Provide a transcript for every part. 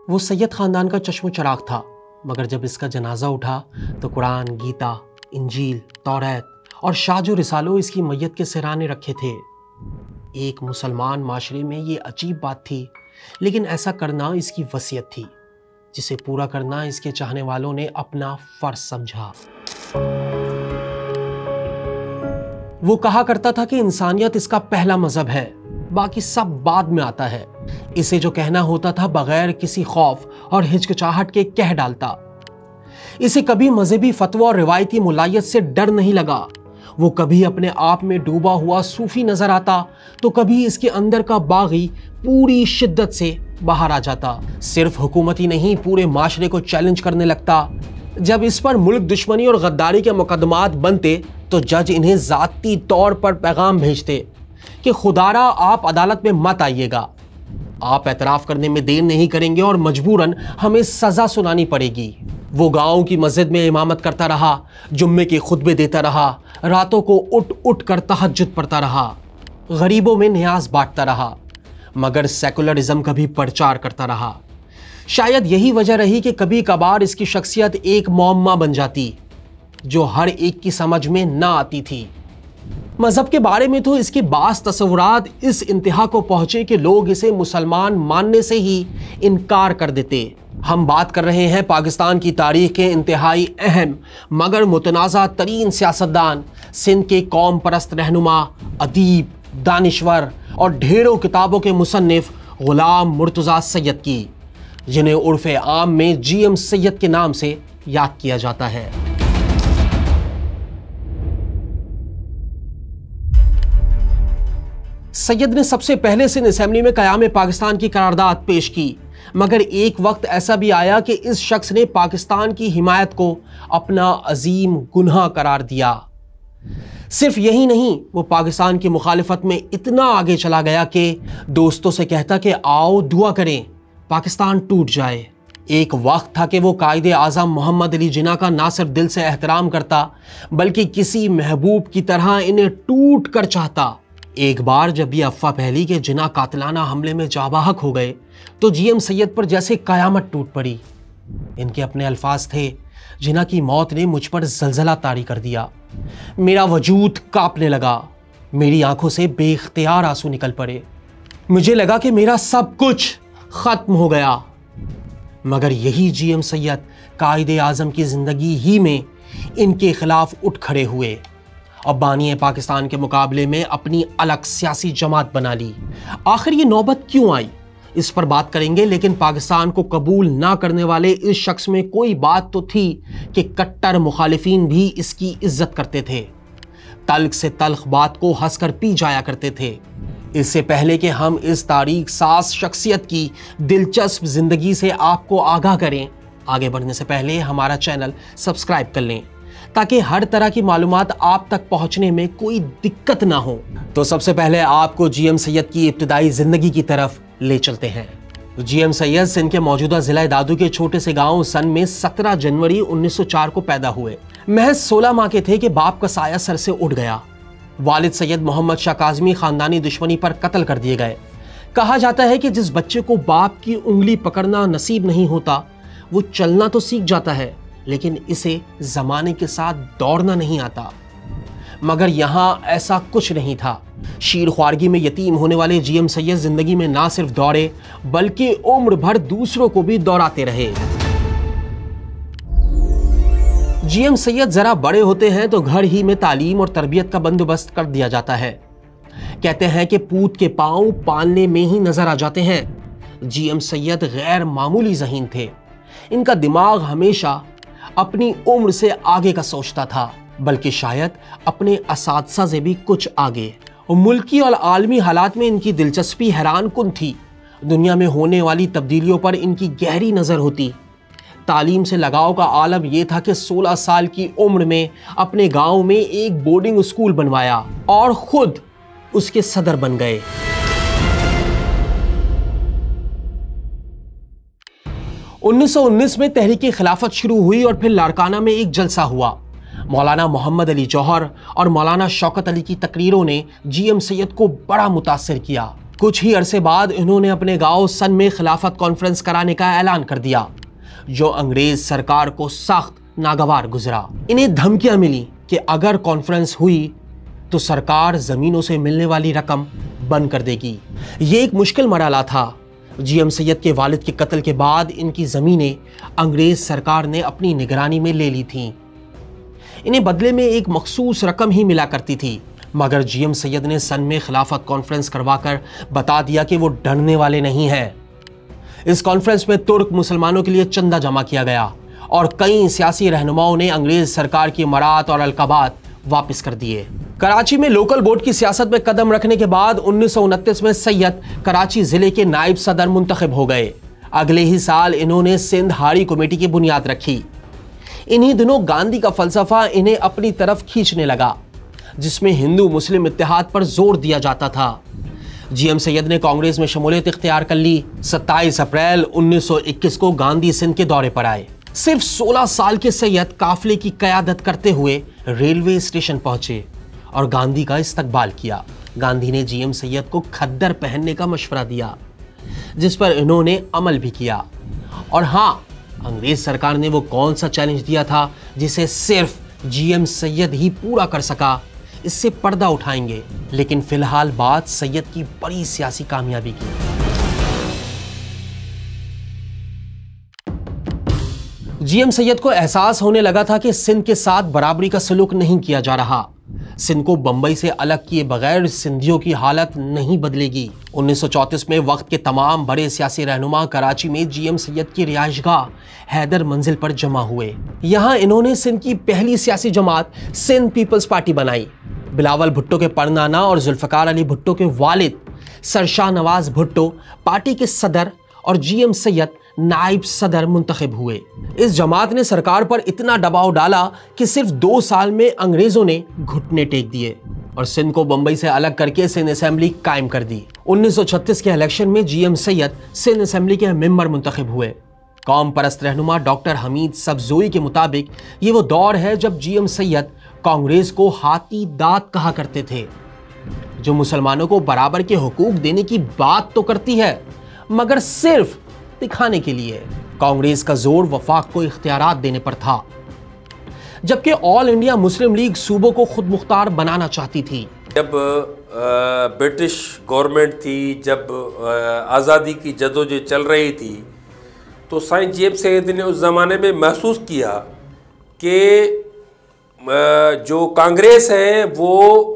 वो सैयद खानदान का चश्मो चराग था, मगर जब इसका जनाजा उठा तो कुरान, गीता, इंजील, तौरात और शाजो रिसालो इसकी मैयत के सिराने रखे थे। एक मुसलमान माशरे में ये अजीब बात थी, लेकिन ऐसा करना इसकी वसीयत थी, जिसे पूरा करना इसके चाहने वालों ने अपना फर्ज समझा। वो कहा करता था कि इंसानियत इसका पहला मजहब है, बाकी सब बाद में आता है। इसे जो कहना होता था बगैर किसी खौफ और हिचकिचाहट के कह डालता। इसे कभी मजहबी फतवा और रिवायती मुलायत से डर नहीं लगा। वो कभी अपने आप में डूबा हुआ सूफी नजर आता तो कभी इसके अंदर का बागी पूरी शिद्दत से बाहर आ जाता। सिर्फ हुकूमत ही नहीं, पूरे माशरे को चैलेंज करने लगता। जब इस पर मुल्क दुश्मनी और गद्दारी के मुकदमात बनते तो जज इन्हें जाती तौर पर पैगाम भेजते कि खुदारा आप अदालत में मत आइएगा, आप एतराफ करने में देर नहीं करेंगे और मजबूरन हमें सजा सुनानी पड़ेगी। वो गांव की मस्जिद में इमामत करता रहा, जुम्मे के खुतबे देता रहा, रातों को उठ उठ कर तहज्जुद पढ़ता रहा, गरीबों में न्याज बांटता रहा, मगर सेकुलरिज्म का भी प्रचार करता रहा। शायद यही वजह रही कि कभी कभार इसकी शख्सियत एक मौम्मा बन जाती जो हर एक की समझ में ना आती थी। मजहब के बारे में तो इसके बास तस्वुरात इस इंतहा को पहुंचे कि लोग इसे मुसलमान मानने से ही इनकार कर देते। हम बात कर रहे हैं पाकिस्तान की तारीख के इंतहाई अहम मगर मुतनाज़ा तरीन सियासतदान, सिंध के कौम परस्त रहनुमा, अदीब, दानिश्वर और ढेरों किताबों के मुसन्निफ गुलाम मुर्तज़ा सैयद की, जिन्हें उर्फ़े आम में GM सैयद के नाम से याद किया जाता है। सैयद ने सबसे पहले सिंध असेंबली में क़याम पाकिस्तान की करारदाद पेश की, मगर एक वक्त ऐसा भी आया कि इस शख्स ने पाकिस्तान की हिमायत को अपना अजीम गुनाह करार दिया। सिर्फ यही नहीं, वो पाकिस्तान की मुखालिफत में इतना आगे चला गया कि दोस्तों से कहता कि आओ दुआ करें पाकिस्तान टूट जाए। एक वक्त था कि वो कायदे आज़म मोहम्मद अली जिन्ना का ना सिर्फ दिल से एहतराम करता बल्कि किसी महबूब की तरह इन्हें टूट कर चाहता। एक बार जब ये अफवाह फैली कि जिन्ना कातिलाना हमले में जाबाहक हो गए तो GM सैयद पर जैसे कयामत टूट पड़ी। इनके अपने अल्फाज थे, जिन्ना की मौत ने मुझ पर जलजला तारी कर दिया। मेरा वजूद कांपने लगा, मेरी आंखों से बेख्तियार आंसू निकल पड़े। मुझे लगा कि मेरा सब कुछ खत्म हो गया। मगर यही GM सैयद कायदे आज़म की जिंदगी ही में इनके खिलाफ उठ खड़े हुए। अब्बानी पाकिस्तान के मुकाबले में अपनी अलग सियासी जमात बना ली। आखिर ये नौबत क्यों आई, इस पर बात करेंगे, लेकिन पाकिस्तान को कबूल ना करने वाले इस शख्स में कोई बात तो थी कि कट्टर मुखालिफिन भी इसकी इज्जत करते थे, तल्ख से तल्ख बात को हंसकर पी जाया करते थे। इससे पहले कि हम इस तारीख साज शख्सियत की दिलचस्प जिंदगी से आपको आगाह करें, आगे बढ़ने से पहले हमारा चैनल सब्सक्राइब कर लें ताकि हर तरह की मालूमात आप तक पहुंचने में कोई दिक्कत ना हो। तो सबसे पहले आपको GM सैयद की इब्तिदाई जिंदगी की तरफ ले चलते हैं। GM सैयद सिंध के मौजूदा जिला दादू के छोटे से गांव सन में 17 जनवरी 1904 को पैदा हुए। महज 16 माह के थे कि बाप का साया सर से उठ गया। वालिद सैयद मोहम्मद शाह काज़मी खानदानी दुश्मनी पर कत्ल कर दिए गए। कहा जाता है कि जिस बच्चे को बाप की उंगली पकड़ना नसीब नहीं होता वो चलना तो सीख जाता है, लेकिन इसे जमाने के साथ दौड़ना नहीं आता। मगर यहां ऐसा कुछ नहीं था। शीर ख्वारगी में यतीम होने वाले GM सैयद जिंदगी में ना सिर्फ दौड़े बल्कि उम्र भर दूसरों को भी दौड़ाते रहे। GM सैयद जरा बड़े होते हैं तो घर ही में तालीम और तरबियत का बंदोबस्त कर दिया जाता है। कहते हैं कि पूत के पांव पालने में ही नजर आ जाते हैं। GM सैयद गैर मामूली ज़हीन थे। इनका दिमाग हमेशा अपनी उम्र से आगे का सोचता था, बल्कि शायद अपने असातिज़ा से भी कुछ आगे। मुल्की और आलमी हालात में इनकी दिलचस्पी हैरान कुन थी। दुनिया में होने वाली तब्दीलियों पर इनकी गहरी नज़र होती। तालीम से लगाव का आलम यह था कि 16 साल की उम्र में अपने गांव में एक बोर्डिंग स्कूल बनवाया और खुद उसके सदर बन गए। 1919 में तहरीक खिलाफत शुरू हुई और फिर लाड़काना में एक जलसा हुआ। मौलाना मोहम्मद अली जौहर और मौलाना शौकत अली की तकरीरों ने GM सैयद को बड़ा मुतासिर किया। कुछ ही अरसे बाद इन्होंने अपने गांव सन में खिलाफत कॉन्फ्रेंस कराने का ऐलान कर दिया, जो अंग्रेज सरकार को सख्त नागवार गुजरा। इन्हें धमकियां मिली कि अगर कॉन्फ्रेंस हुई तो सरकार जमीनों से मिलने वाली रकम बंद कर देगी। ये एक मुश्किल मरहला था। जीएम सैयद के वालिद के कत्ल के बाद इनकी जमीनें अंग्रेज सरकार ने अपनी निगरानी में ले ली थीं। इन्हें बदले में एक मखसूस रकम ही मिला करती थी, मगर जीएम सैयद ने सन में खिलाफत कॉन्फ्रेंस करवाकर बता दिया कि वो डरने वाले नहीं हैं। इस कॉन्फ्रेंस में तुर्क मुसलमानों के लिए चंदा जमा किया गया और कई सियासी रहनुमाओं ने अंग्रेज सरकार की मरात और अलकाबात वापस कर दिए। कराची में लोकल बोर्ड की सियासत में कदम रखने के बाद 1929 में सैयद कराची जिले के नायब सदर मुंतखब हो गए। अगले ही साल इन्होंने सिंध हाड़ी कमेटी की बुनियाद रखी। इन्हीं दिनों गांधी का फलसफा इन्हें अपनी तरफ खींचने लगा, जिसमें हिंदू मुस्लिम इत्तेहाद पर जोर दिया जाता था। जीएम सैयद ने कांग्रेस में शमूलियत इख्तियार कर ली। 27 अप्रैल 1921 को गांधी सिंध के दौरे पर आए। सिर्फ 16 साल के सैयद काफिले की क़यादत करते हुए रेलवे स्टेशन पहुंचे और गांधी का इस्तकबाल किया। गांधी ने जीएम सैयद को खद्दर पहनने का मशवरा दिया, जिस पर इन्होंने अमल भी किया। और हाँ, अंग्रेज सरकार ने वो कौन सा चैलेंज दिया था जिसे सिर्फ जीएम सैयद ही पूरा कर सका, इससे पर्दा उठाएंगे। लेकिन फिलहाल बात सैयद की बड़ी सियासी कामयाबी की। जीएम सैयद को एहसास होने लगा था कि सिंध के साथ बराबरी का सलूक नहीं किया जा रहा। सिंध को बंबई से अलग किए बगैर सिंधियों की हालत नहीं बदलेगी। 1934 में वक्त के तमाम बड़े सियासी रहनुमा कराची में जीएम सैयद की रिहाइशगाह हैदर मंजिल पर जमा हुए। यहाँ इन्होंने सिंध की पहली सियासी जमात सिंध पीपल्स पार्टी बनाई। बिलावल भुट्टो के परनाना और जुल्फकार अली भुट्टो के वालिद सरशाह नवाज भुट्टो पार्टी के सदर और जीएम सैयद नायब सदर मुंतखब हुए। इस जमात ने सरकार पर इतना दबाव डाला कि सिर्फ 2 साल में अंग्रेजों ने घुटने टेक दिए और सिंध को बंबई से अलग करके सिंध असेंबली कायम कर दी। 1936 के इलेक्शन में जीएम सैयद सिंध असेंबली के मेंबर मुंतखब हुए। कौम परस्त रहनुमा डॉक्टर हमीद सब्जोई के मुताबिक ये वो दौर है जब जीएम सैयद कांग्रेस को हाथी दांत कहा करते थे, जो मुसलमानों को बराबर के हुकूक देने की बात तो करती है, मगर सिर्फ दिखाने के लिए। कांग्रेस का जोर वफाक को इख्तियारात देने पर था, जबकि ऑल इंडिया मुस्लिम लीग सूबों को खुद मुख्तार बनाना चाहती थी। जब ब्रिटिश गवर्नमेंट थी, जब आज़ादी की जदोजहद चल रही थी, तो साईं जीएम सैयद ने उस ज़माने में महसूस किया कि जो कांग्रेस है वो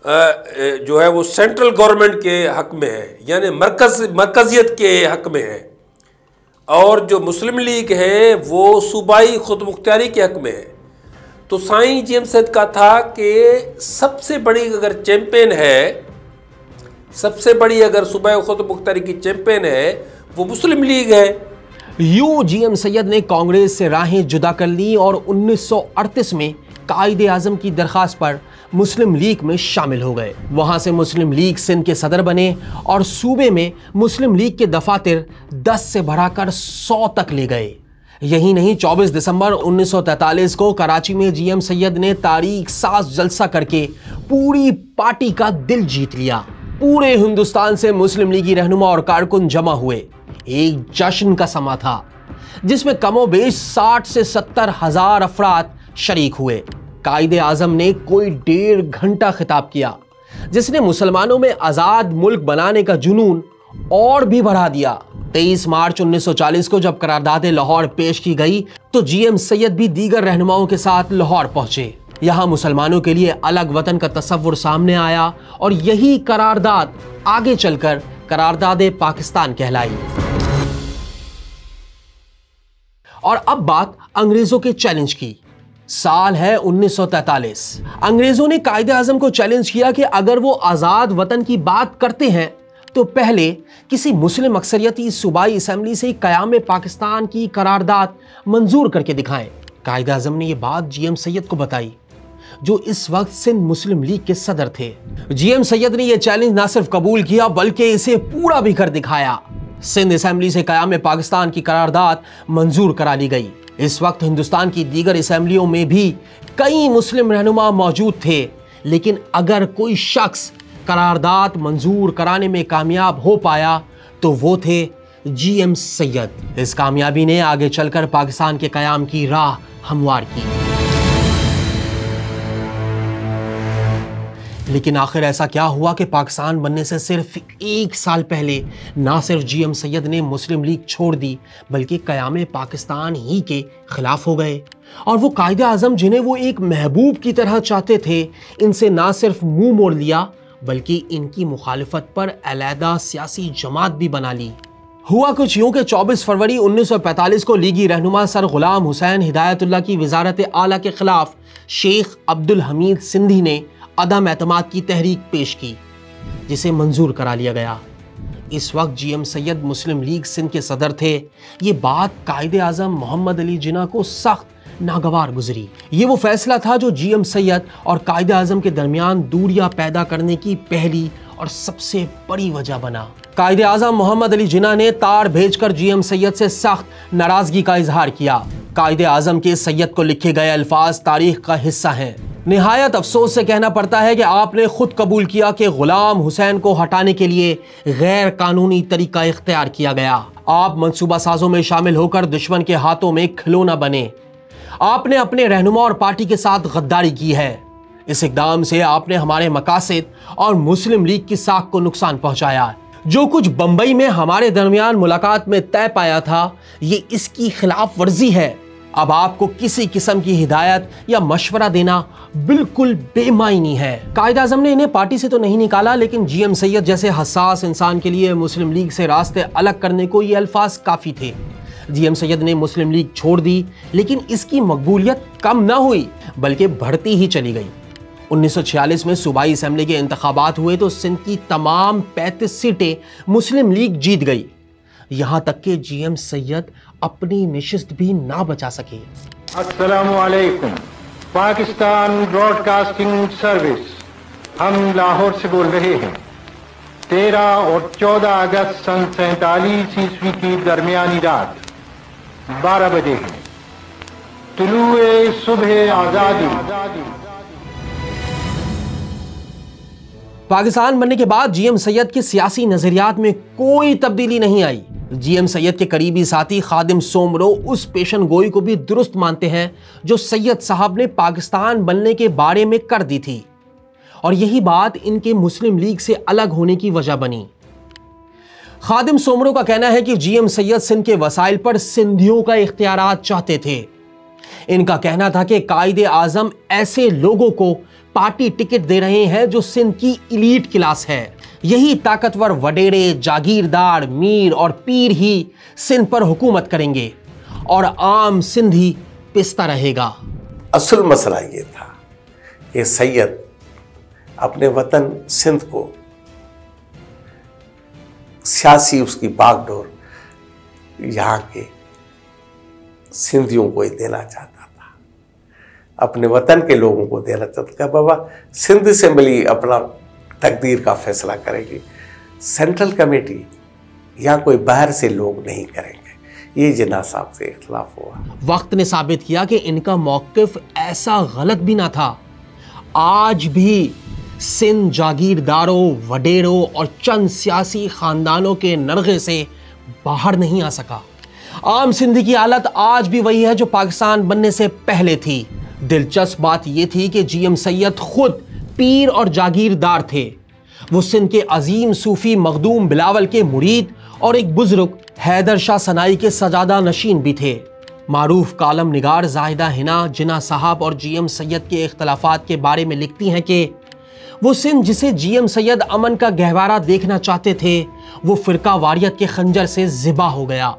जो है वो सेंट्रल गवर्नमेंट के हक में है, यानी मरकजियत के हक में है, और जो मुस्लिम लीग है वो सूबाई खुद मुख्तियारी के हक में है। तो साईं जीएम सैयद का था कि सबसे बड़ी अगर चैंपियन है, सबसे बड़ी अगर सूबाई खुद मुख्तियारी की चैंपियन है, वो मुस्लिम लीग है। यूं जीएम सैयद ने कांग्रेस से राहें जुदा कर ली और 1938 में कायदे आजम की दरखास्त पर मुस्लिम लीग में शामिल हो गए। वहां से मुस्लिम लीग सिंध के सदर बने और सूबे में मुस्लिम लीग के दफातर 10 से बढ़ाकर 100 तक ले गए। यही नहीं, 24 दिसंबर 1943 को कराची में जीएम सैयद ने तारीख साज जलसा करके पूरी पार्टी का दिल जीत लिया। पूरे हिंदुस्तान से मुस्लिम लीगी रहनुमा और कारकुन जमा हुए। एक जश्न का समा था जिसमें कमोबेश 60 से 70 हजार अफराद शरीक हुए। कायदे आजम ने कोई 1.5 घंटा खिताब किया, जिसने मुसलमानों में आजाद मुल्क बनाने का जुनून और भी बढ़ा दिया। 23 मार्च 1940 को जब करारदाद लाहौर पेश की गई तो जीएम सैयद भी दीगर रहनुमाओं के साथ लाहौर पहुंचे। यहां मुसलमानों के लिए अलग वतन का तस्वुर सामने आया और यही करारदाद आगे चलकर करारदाद पाकिस्तान कहलाई। और अब बात अंग्रेजों के चैलेंज की। साल है 1943। अंग्रेजों ने कायदे आजम को चैलेंज किया कि अगर वो आजाद वतन की बात करते हैं तो पहले किसी मुस्लिम अक्सरियती सूबाई असेंबली से कयाम पाकिस्तान की करारदाद मंजूर करके दिखाएं। कायदे आजम ने यह बात जीएम सैयद को बताई, जो इस वक्त सिंध मुस्लिम लीग के सदर थे। जीएम सैयद ने यह चैलेंज न सिर्फ कबूल किया बल्कि इसे पूरा भी कर दिखाया। सिंध असेंबली से कयाम पाकिस्तान की करारदाद मंजूर करा ली गई। इस वक्त हिंदुस्तान की दीगर असेंबलियों में भी कई मुस्लिम रहनुमा मौजूद थे, लेकिन अगर कोई शख्स करारदाद मंजूर कराने में कामयाब हो पाया तो वो थे GM सैयद। इस कामयाबी ने आगे चलकर पाकिस्तान के कयाम की राह हमवार की। लेकिन आखिर ऐसा क्या हुआ कि पाकिस्तान बनने से सिर्फ 1 साल पहले ना सिर्फ GM सैयद ने मुस्लिम लीग छोड़ दी बल्कि कयाम पाकिस्तान ही के खिलाफ हो गए। और वो कायदे आज़म जिन्हें वो एक महबूब की तरह चाहते थे, इनसे ना सिर्फ मुंह मोड़ लिया बल्कि इनकी मुखालिफत पर अलहदा सियासी जमात भी बना ली। हुआ कुछ यूं कि 24 फरवरी 1945 को लीगी रहनुमा सर गुलाम हुसैन हिदायतुल्लाह की वजारत आला के खिलाफ शेख अब्दुल हमीद सिंधी ने अदम एतमाद की तहरीक पेश की, जिसे मंजूर करा लिया गया। इस वक्त GM सैयद मुस्लिम लीग सिंध के सदर थे। ये बात कायदे आज़म मोहम्मद अली जिन्ना को सख्त नागवार गुजरी। ये वो फैसला था जो GM सैयद और कायदे आज़म के दरमियान दूरियां पैदा करने की पहली और सबसे बड़ी वजह बना। कायदे आज़म मोहम्मद अली जिन्ना ने तार भेजकर GM सैयद से सख्त नाराजगी का इजहार किया। कायदे आज़म के सैयद को लिखे गए अल्फाज तारीख का हिस्सा हैं। निहायत अफसोस से कहना पड़ता है कि आपने खुद कबूल किया कि गुलाम हुसैन को हटाने के लिए गैर कानूनी तरीका इख्तियार किया गया। आप मंसूबा साजों में शामिल होकर दुश्मन के हाथों में खिलौना बने। आपने अपने रहनुमा और पार्टी के साथ गद्दारी की है। इस इकदाम से आपने हमारे मकासद और मुस्लिम लीग की साख को नुकसान पहुंचाया। जो कुछ बंबई में हमारे दरमियान मुलाकात में तय पाया था, ये इसकी खिलाफ वर्जी है। अब आपको किसी किस्म की हिदायत या मशवरा देना बिल्कुल बेमायनी है। कायदे आज़म ने इन्हें पार्टी से तो नहीं निकाला, लेकिन GM सैयद जैसे हसास इंसान के लिए मुस्लिम लीग से रास्ते अलग करने को ये अल्फाज काफ़ी थे। GM सैयद ने मुस्लिम लीग छोड़ दी, लेकिन इसकी मकबूलियत कम ना हुई बल्कि बढ़ती ही चली गई। 1946 में सूबाई असेंबली के इंतखाबात हुए तो सिंध की तमाम 35 सीटें मुस्लिम लीग जीत गई। यहां तक कि GM सैयद अपनी निशिस्त भी ना बचा सके। अस्सलामु अलैकुम। पाकिस्तान ब्रॉडकास्टिंग सर्विस, हम लाहौर से बोल रहे हैं। 13 और 14 अगस्त सन 47 ईस्वी की दरमियानी रात 12 बजे है। तुलुए सुबह आज़ादी। पाकिस्तान बनने के बाद GM सैयद के सियासी नजरियात में कोई तब्दीली नहीं आई। GM सैयद के करीबी साथी खादिम सोमरो उस पेशन गोई को भी दुरुस्त मानते हैं जो सैयद साहब ने पाकिस्तान बनने के बारे में कर दी थी, और यही बात इनके मुस्लिम लीग से अलग होने की वजह बनी। खादिम सोमरो का कहना है कि GM सैयद सिंध के वसाइल पर सिंधियों का इख्तियारात चाहते थे। इनका कहना था कि कायदे आज़म ऐसे लोगों को पार्टी टिकट दे रहे हैं जो सिंध की इलीट क्लास है। यही ताकतवर वडेरे, जागीरदार, मीर और पीर ही सिंध पर हुकूमत करेंगे और आम सिंधी पिसता रहेगा। असल मसला ये था कि सैयद अपने वतन सिंध को सियासी उसकी बागडोर यहाँ के सिंधियों को ही देना चाहता था, अपने वतन के लोगों को देना चाहता था। बाबा सिंध असेंबली अपना तकदीर का फैसला करेगी, सेंट्रल कमेटी या कोई बाहर से लोग नहीं करेंगे। ये जिन्ना साहब से इख्तिलाफ हुआ। वक्त ने साबित किया कि इनका मौक़िफ़ ऐसा गलत भी ना था। आज भी सिंध जागीरदारों, वडेरों और चंद सियासी खानदानों के नरगे से बाहर नहीं आ सका। आम सिंधी की हालत आज भी वही है जो पाकिस्तान बनने से पहले थी। दिलचस्प बात यह थी कि GM सैयद खुद पीर और जागीरदार थे। वो सिंध के अजीम सूफी मखदूम बिलावल के मुरीद और एक बुजुर्ग हैदर शाह सनाई के सजादा नशीन भी थे। मारूफ कालम निगार जाहिदा हिना जिन्ना साहब और GM सैयद के इख्तलाफात के बारे में लिखती हैं कि वो सिंध जिसे GM सैयद अमन का गहवारा देखना चाहते थे, वो फिरका वारियत के खंजर से ज़िबा हो गया।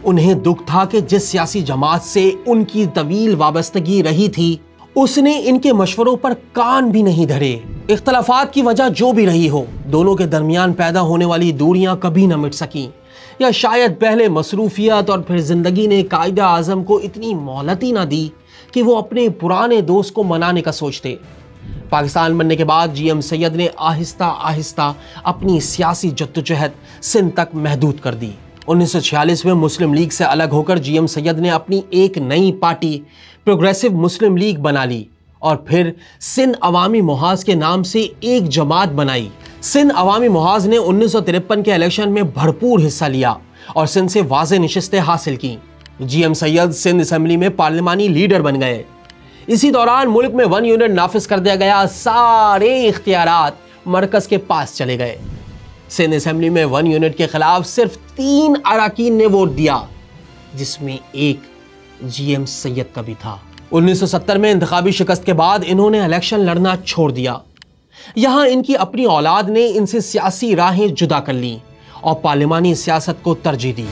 उन्हें दुख था कि जिस सियासी जमात से उनकी तवील वाबस्तगी रही थी, उसने इनके मशवरों पर कान भी नहीं धरे। इख्तलाफात की वजह जो भी रही हो, दोनों के दरमियान पैदा होने वाली दूरियां कभी न मिट सकीं, या शायद पहले मसरूफियत और फिर जिंदगी ने कायदे आज़म को इतनी मोहलत ही ना दी कि वो अपने पुराने दोस्त को मनाने का सोचते। पाकिस्तान बनने के बाद GM सैयद ने आहिस्ता आहिस्ता अपनी सियासी जद्दोजहद सिंध तक महदूद कर दी। 1946 में मुस्लिम लीग से अलग होकर GM सैयद ने अपनी एक नई पार्टी प्रोग्रेसिव मुस्लिम लीग बना ली और फिर सिंध अवामी मुहाज के नाम से एक जमात बनाई। सिंध अवामी मुहाज ने 1953 के इलेक्शन में भरपूर हिस्सा लिया और सिंध से वाज़ेह निशिस्तें हासिल की। जीएम सैयद सिंध असेंबली में पार्लिमानी लीडर बन गए। इसी दौरान मुल्क में 1 यूनिट नाफिज कर दिया गया। सारे इख्तियारात मरकज के पास चले गए। सिंध असेंबली में 1 यूनिट के खिलाफ सिर्फ 3 अराकीन ने वोट दिया, जिसमें एक जीएम सैयद का भी था। 1970 में इंतखाबी शिकस्त के बाद इन्होंने इलेक्शन लड़ना छोड़ दिया। यहां इनकी अपनी औलाद ने इनसे सियासी राहें जुदा कर ली और पार्लिमानी सियासत को तरजीह दी।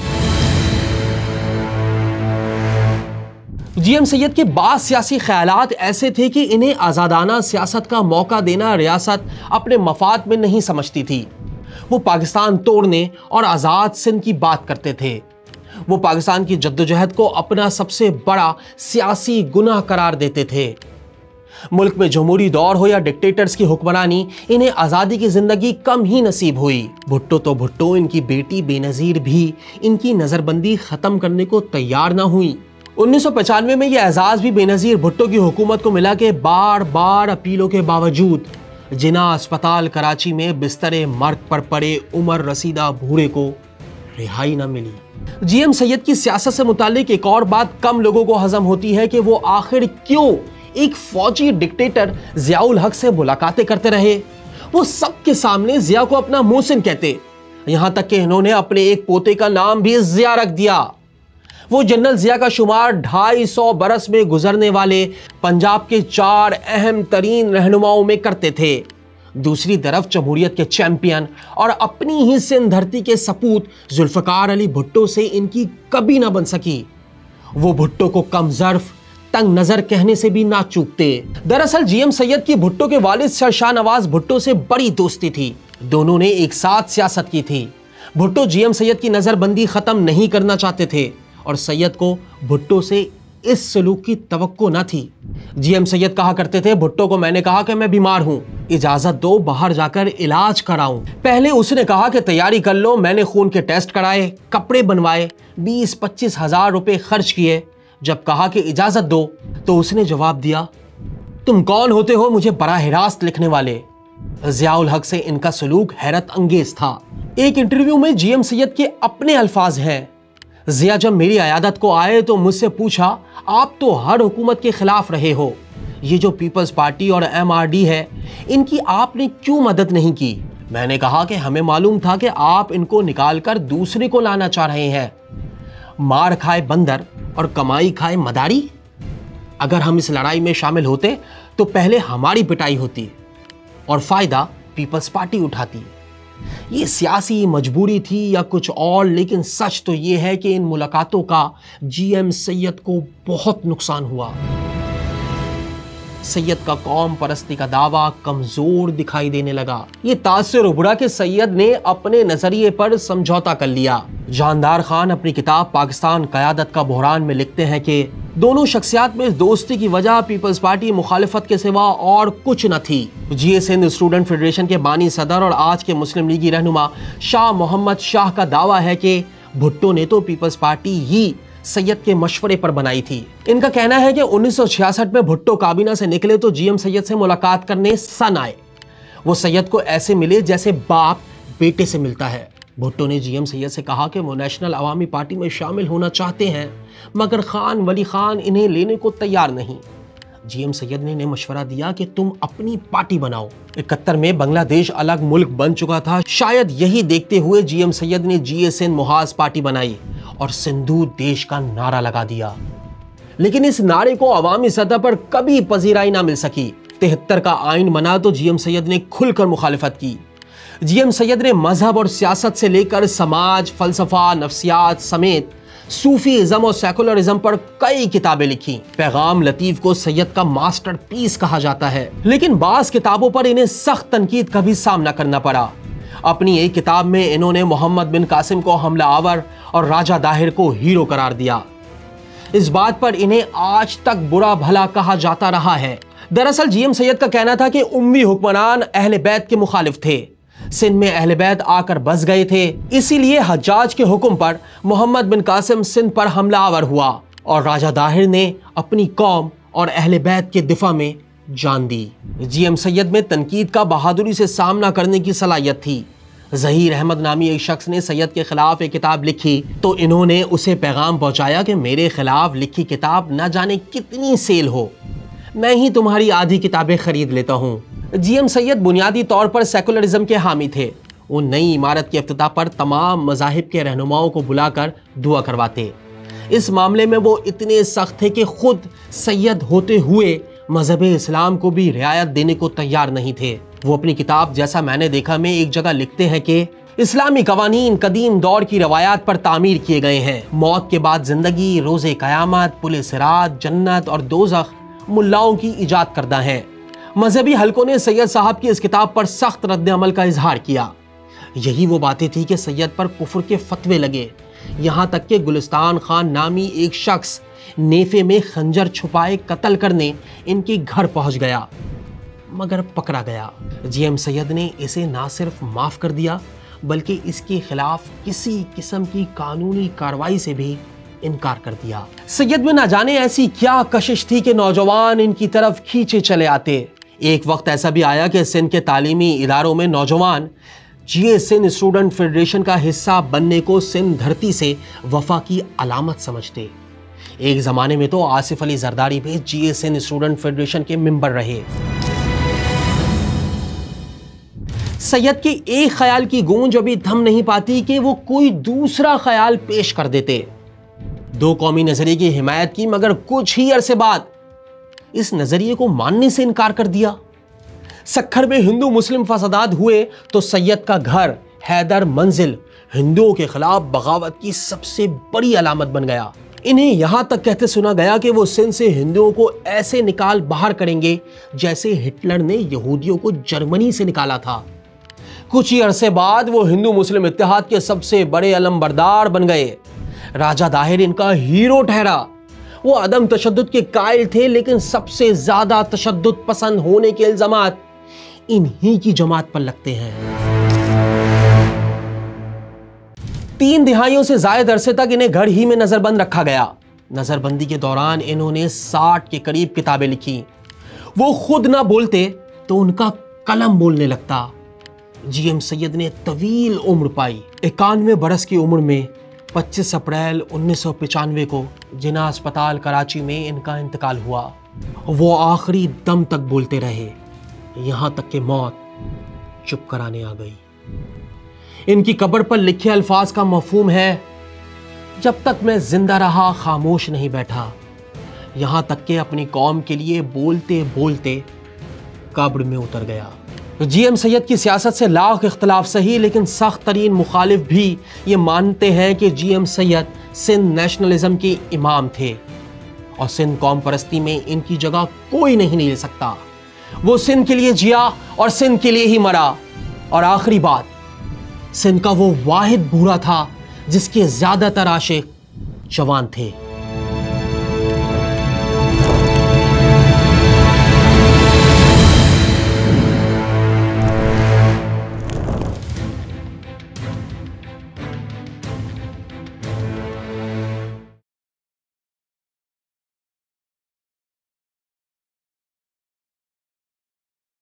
जीएम सैयद के बाद सियासी ख्यालात ऐसे थे कि इन्हें आज़ादाना सियासत का मौका देना रियासत अपने मफाद में नहीं समझती थी। वो पाकिस्तान तोड़ने और आज़ाद सिंध की बात करते थे। वो पाकिस्तान की जद्दोजहद को अपना सबसे बड़ा सियासी गुनाह करार देते थे। मुल्क में जमहूरी दौर हो या डिक्टेटर्स की हुक्मरानी, इन्हें आज़ादी की जिंदगी कम ही नसीब हुई। भुट्टो तो भुट्टो, इनकी बेटी बेनज़ीर भी इनकी नज़रबंदी ख़त्म करने को तैयार ना हुई। 1995 में यह एजाज़ भी बेनज़ीर भुट्टो की हुकूमत को मिला कि बार बार अपीलों के बावजूद जिना अस्पताल कराची में बिस्तरे मर्ग पर पड़े उमर रसीदा भूरे को रिहाई न मिली। जीएम सैयद की सियासत से मुताल्लिक एक और बात कम लोगों को हजम होती है कि वो आखिर क्यों एक फौजी डिक्टेटर जियाउल हक से मुलाकातें करते रहे। वो सबके सामने जिया को अपना मोहसिन कहते, यहां तक कि इन्होंने अपने एक पोते का नाम भी जिया रख दिया। वो जनरल जिया का शुमार 250 बरस में गुजरने वाले पंजाब के 4 अहम तरीन रहनुमाओं में करते थे। दूसरी तरफ जमहूरियत के चैंपियन और अपनी ही सिंध धरती के सपूत जुल्फकार अली भुट्टो से इनकी कभी ना बन सकी। वो भुट्टो को कम ज़र्फ, तंग नजर कहने से भी ना चूकते। दरअसल जीएम सैयद की भुट्टो के वालिद सर शाहनवाज भुट्टो से बड़ी दोस्ती थी। दोनों ने एक साथ सियासत की थी। भुट्टो जीएम सैयद की नजरबंदी खत्म नहीं करना चाहते थे और सैयद को भुट्टो से इस सलूक की तवक्को न थी। जीएम सैयद कहा करते थे, भुट्टो को मैंने कहा कि मैं बीमार हूं, इजाजत दो बाहर जाकर इलाज कराऊं। पहले उसने कहा कि तैयारी कर लो। मैंने खून के टेस्ट कराए, कपड़े बनवाए, 20-25 हजार रुपए खर्च किए। जब कहा कि इजाजत दो तो उसने जवाब दिया, तुम कौन होते हो मुझे बराह रास्त लिखने वाले। जियाउल हक से इनका सलूक हैरत अंगेज था। एक इंटरव्यू में जीएम सैयद के अपने अल्फाज हैं, जिया जब मेरी अयादत को आए तो मुझसे पूछा, आप तो हर हुकूमत के खिलाफ रहे हो, ये जो पीपल्स पार्टी और MRD है इनकी आपने क्यों मदद नहीं की। मैंने कहा कि हमें मालूम था कि आप इनको निकालकर दूसरे को लाना चाह रहे हैं। मार खाए बंदर और कमाई खाए मदारी। अगर हम इस लड़ाई में शामिल होते तो पहले हमारी पिटाई होती और फायदा पीपल्स पार्टी उठाती। ये सियासी मजबूरी थी या कुछ और, लेकिन सच तो ये है कि इन मुलाकातों का जीएम सैयद को बहुत नुकसान हुआ। सैयद का कौम परस्ती का दावा कमजोर दिखाई देने लगा। ये तासुर उभरा कि सैयद ने अपने नजरिए पर समझौता कर लिया। जानदार खान अपनी किताब पाकिस्तान क़यादत का बहरान में लिखते हैं कि दोनों शख्सियात में दोस्ती की वजह पीपल्स पार्टी मुखालिफत के सिवा और कुछ न थी। जीए सिंध स्टूडेंट फेडरेशन के बानी सदर और आज के मुस्लिम लीगी रहनुमा शाह मोहम्मद शाह का दावा है कि भुट्टो ने तो पीपल्स पार्टी ही सैयद के मशवरे पर बनाई थी। इनका कहना है कि 1966 में भुट्टो काबीना से निकले तो जीएम सैयद से मुलाकात करने सन आए। वो सैयद को ऐसे मिले जैसे बाप बेटे से मिलता है। भुट्टो ने जीएम सैयद से कहा कि वो नेशनल अवामी पार्टी में शामिल होना चाहते हैं, मगर खान वली खान इन्हें लेने को तैयार नहीं। जीएम सैयद ने इन्हें मशवरा दिया कि तुम अपनी पार्टी बनाओ। 71 में बांग्लादेश अलग मुल्क बन चुका था। शायद यही देखते हुए जीएम सैयद ने जीए सिंध मुहाज पार्टी बनाई और सिंधु देश का नारा लगा दिया। लेकिन इस नारे को अवामी सतह पर कभी पजीराई ना मिल सकी। 73 का आइन बना तो जीएम सैयद ने खुलकर मुखालिफत की। जीएम सैयद ने मजहब और सियासत से लेकर समाज, फलसफा, नफ्सियात समेत सूफीइज्म और सेकुलरिज्म पर कई किताबें लिखी। पैगाम लतीफ को सैयद का मास्टरपीस कहा जाता है, लेकिन बाज़ किताबों पर इन्हें सख्त तनकीद का भी सामना करना पड़ा। अपनी एक किताब में इन्होंने मोहम्मद बिन कासिम को हमला आवर और राजा दाहिर को हीरो करार दिया। इस बात पर इन्हें आज तक बुरा भला कहा जाता रहा है। दरअसल जीएम सैयद का कहना था कि उम्मी हुक्मरान अहले बैत के मुखालिफ थे। सिंध में अहले बैत आकर बस गए थे, इसीलिए हज्जाज के हुक्म पर मोहम्मद बिन कासिम सिंध पर हमला आवर हुआ और राजा दाहिर ने अपनी कौम और अहले बैत के दिफा में जान दी। जीएम सैयद में तनकीद का बहादुरी से सामना करने की सलाहियत थी। ज़हीर अहमद नामी एक शख्स ने सैयद के खिलाफ एक किताब लिखी तो इन्होंने उसे पैगाम पहुंचाया कि मेरे खिलाफ लिखी किताब न जाने कितनी सेल हो, मैं ही तुम्हारी आधी किताबें खरीद लेता हूँ। जीएम सैयद बुनियादी तौर पर सेकुलरिज्म के हामी थे। वो नई इमारत के इफ्तिताह पर तमाम मज़ाहिब के रहनुमाओं को बुलाकर दुआ करवाते। इस मामले में वो इतने सख्त थे कि खुद सैयद होते हुए मजहब इस्लाम को भी रियायत देने को तैयार नहीं थे। वो अपनी किताब जैसा मैंने देखा में एक जगह लिखते हैं कि इस्लामी कवानीन कदीम दौर की रवायात पर तामीर किए गए हैं। मौत के बाद जिंदगी, रोज़े क़यामत, पुल सिरात, जन्नत और दोज़ख मुल्लाओं की इजाद करदा है। मजहबी हलकों ने सैयद साहब की इस किताब पर सख्त रद्द अमल का इजहार किया। यही वो बातें थी कि सैयद पर कुफ्र के फतवे लगे। यहाँ तक कि गुलिस्तान खान नामी एक शख्स नेफे में खंजर छुपाए कत्ल करने इनके घर पहुंच गया, मगर पकड़ा गया। जीएम सैयद ने इसे ना सिर्फ माफ कर दिया बल्कि इसके खिलाफ किसी किस्म की कानूनी कार्रवाई से भी इनकार कर दिया। सैयद में ना जाने ऐसी क्या कशिश थी कि नौजवान इनकी तरफ खींचे चले आते। एक वक्त ऐसा भी आया कि सिंध के तालीमी इदारों में नौजवान जीए सिंध स्टूडेंट फेडरेशन का हिस्सा बनने को सिंध धरती से वफा की अलामत समझते। एक जमाने में तो आसिफ अली जरदारी भी जीए सिंध स्टूडेंट फेडरेशन के मेंबर रहे। सैयद के एक ख्याल की गूंज अभी थम नहीं पाती कि वो कोई दूसरा ख्याल पेश कर देते। दो कौमी नजरिए की हिमायत की, मगर कुछ ही अरसे बाद इस नजरिए को मानने से इनकार कर दिया। सक्खर में हिंदू मुस्लिम फसादात हुए तो सैयद का घर हैदर मंजिल हिंदुओं के खिलाफ बगावत की सबसे बड़ी अलामत बन गया। इन्हें यहां तक कहते सुना गया कि वो सिंध से हिंदुओं को ऐसे निकाल बाहर करेंगे जैसे हिटलर ने यहूदियों को जर्मनी से निकाला था। कुछ ही अरसे बाद वो हिंदू मुस्लिम इत्तेहाद के सबसे बड़े अलमबरदार बन गए। राजा दाहिर इनका हीरो ठहरा। वो अदम तशद्दुद के कायल थे, लेकिन सबसे ज्यादा तशद्दुद पसंद होने के इल्जामात इन्हीं की जमात पर लगते हैं। 3 दिहाइयों से ज्यादा अरसे तक इन्हें घर ही में नजरबंद रखा गया। नजरबंदी के दौरान इन्होंने 60 के करीब किताबें लिखी। वो खुद ना बोलते तो उनका कलम बोलने लगता। जीएम सैयद ने तवील उम्र पाई। 91 बरस की उम्र में 25 अप्रैल 1995 को जिना अस्पताल कराची में इनका इंतकाल हुआ। वो आखिरी दम तक बोलते रहे, यहां तक कि मौत चुप कराने आ गई। इनकी कब्र पर लिखे अल्फाज का मफहूम है, जब तक मैं जिंदा रहा खामोश नहीं बैठा। यहां तक कि अपनी कौम के लिए बोलते बोलते कब्र में उतर गया। जीएम सैयद की सियासत से लाख इख्तलाफ सही, लेकिन सख्त तरीन मुखालिफ भी ये मानते हैं कि जीएम सैयद सिंध नेशनलिज्म के इमाम थे और सिंध कौम परस्ती में इनकी जगह कोई नहीं ले सकता। वो सिंध के लिए जिया और सिंध के लिए ही मरा। और आखिरी बात, सिंध का वो वाहिद बूढ़ा था जिसके ज्यादातर आशिक जवान थे।